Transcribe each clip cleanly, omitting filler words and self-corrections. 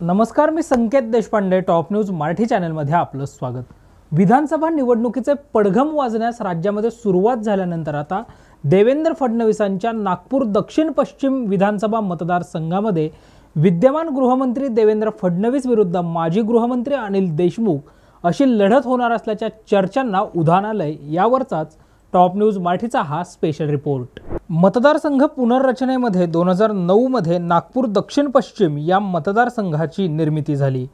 नमस्कार, मी संकेत Deshpande, top news Marathi चॅनलमध्ये आपलं स्वागत। विधानसभा निवडणुकीचे पडघम वाजण्यास राज्यामध्ये सुरुवात झाल्यानंतर आता देवेंद्र फडणवीसांच्या नागपूर दक्षिण पश्चिम विधानसभा मतदारसंघामध्ये विद्यमान गृहमंत्री देवेंद्र फडणवीस विरुद्ध माजी गृहमंत्री अनिल देशमुख अशी लढत होणार असल्याच्या चर्चांना उधाण आलंय। यावरचाच टॉप न्यूज मराठीचा हा स्पेशल रिपोर्ट। मतदारसंघ पुनर्रचनेमध्ये 2009 मध्ये नागपूर दक्षिण पश्चिम या मतदारसंघाची निर्मिती झाली।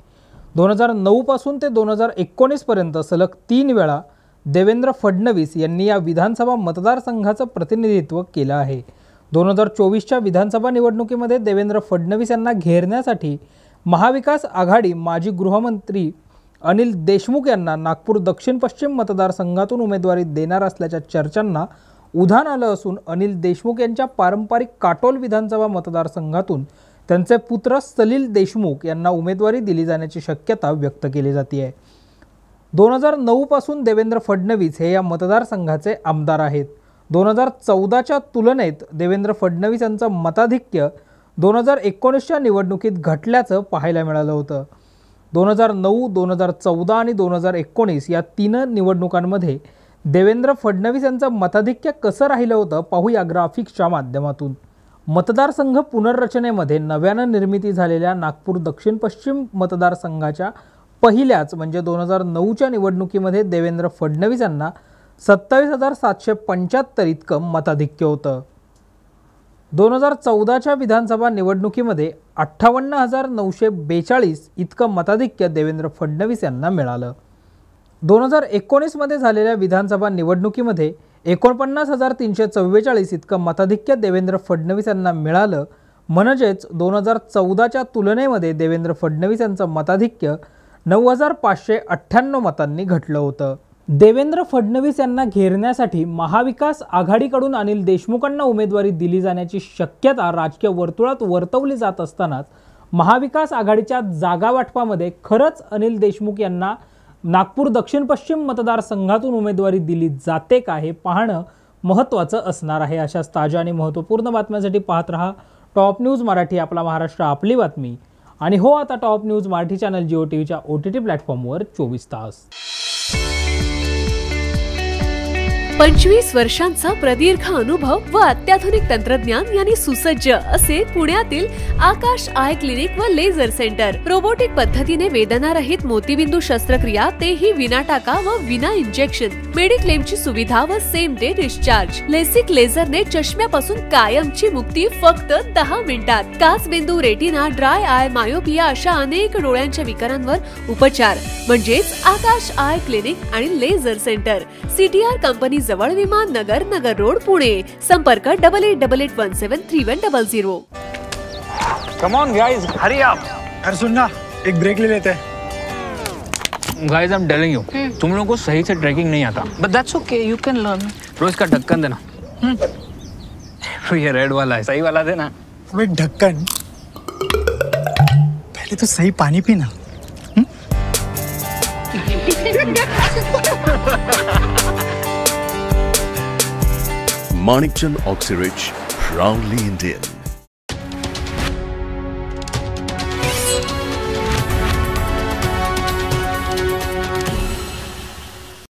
2009 पासून ते 2019 पर्यंत सलग 3 वेळा देवेंद्र फडणवीस यांनी या विधानसभा मतदारसंघाचं प्रतिनिधित्व केलं आहे। 2024च्या विधानसभा निवडणुकीमध्ये देवेंद्र फडणवीस यांना घेरण्यासाठी महाविकास आघाडी माजी गृहमंत्री अनिल देशमुख यांना नागपूर दक्षिण पश्चिम मतदारसंघातून उमेदवारी देणार असल्याच्या चर्चांना उधाण आलं असून अनिल देशमुख यांच्या पारंपरिक काटोल विधानसभा मतदारसंघातून त्यांचे पुत्र सलील देशमुख यांना उमेदवारी दिली जाण्याची शक्यता व्यक्त केली जाते आहे। 2009 पासून देवेंद्र फडणवीस हे या मतदारसंघाचे आमदार आहेत। 2014च्या तुलनेत देवेंद्र फडणवीस यांचं मताधिक्य 2019च्या निवडणुकीत घटल्याचं पाहायला मिळालं होतं। 2009, 2014 आणि 2019 या 3 निवडणुकांमध्ये देवेंद्र फडणवीस यांचं मताधिक्य कसं राहिलं होतं पाहूया ग्राफिक्सच्या माध्यमातून। मतदारसंघ पुनर्रचनेमध्ये नव्यानं निर्मिती झालेल्या नागपूर दक्षिण पश्चिम मतदारसंघाच्या पहिल्याच म्हणजे 2009च्या निवडणुकीमध्ये देवेंद्र फडणवीस यांना 27,775 इतकं मताधिक्य होतं। 2014च्या विधानसभा निवडणुकीमध्ये 58,942 इतकं मताधिक्य देवेंद्र फडणवीस यांना मिळालं। 2019 मध्ये झालेल्या विधानसभा निवडणुकीमध्ये 49,344 इतकं मताधिक्य देवेंद्र फडणवीस यांना मिळालं। म्हणजेच 2014च्या तुलनेमध्ये देवेंद्र फडणवीस यांचं मताधिक्य 9,598 मतांनी घटलं होतं। देवेंद्र फडणवीस यांना घेरण्यासाठी महाविकास आघाडीकडून अनिल देशमुखांना उमेदवारी दिली जाण्याची शक्यता राजकीय वर्तुळात वर्तवली जात असतानाच महाविकास आघाडीच्या जागा वाटपामध्ये खरंच अनिल देशमुख यांना नागपूर दक्षिण पश्चिम मतदारसंघातून उमेदवारी दिली जाते का हे पाहणं महत्त्वाचं असणार आहे। अशाच ताज्या आणि महत्त्वपूर्ण बातम्यांसाठी पाहत रहा टॉप न्यूज मराठी, आपला महाराष्ट्र आपली बातमी। आणि हो, आता top news Marathi channel Jio टीव्हीच्या OTT प्लॅटफॉर्मवर 24 तास। 25 वर्षांचा प्रदीर्घ अनुभव व अत्याधुनिक तंत्रज्ञान यांनी सुसज्ज असे पुण्यातील आकाश आय क्लिनिक व लेझर सेंटर। रोबोटिक पद्धतीने वेदनारहित मोतीबिंदू शस्त्रक्रिया, तेही विना टाका व विना इंजेक्शन। मेडिक्लेमची सुविधा व सेम डे डिस्चार्ज। लेसिक लेझरने चष्म्यापासून कायमची मुक्ती फक्त 10 मिनिटात। काचबिंदू, रेटिना, ड्राय आय, मायोपिया अशा अनेक डोळ्यांच्या विकारांवर उपचार म्हणजेच आकाश आय क्लिनिक आणि लेझर सेंटर। CTR कंपनी जवळ, विमान नगर, नगर रोड, पुणे। संपर्क 8888173100। Come on guys, hurry up. यार सुन ना, एक ब्रेक ले लेते हैं। Guys, I'm telling you, तुम लोगों को सही से ट्रैकिंग नहीं आता। But that's okay, you can learn. रोज का ढक्कन देना। ये रेड वाला है, सही वाला देना। अबे ढक्कन, पहले तो सही पानी पीना। Manikchand Oxyrich, proudly Indian.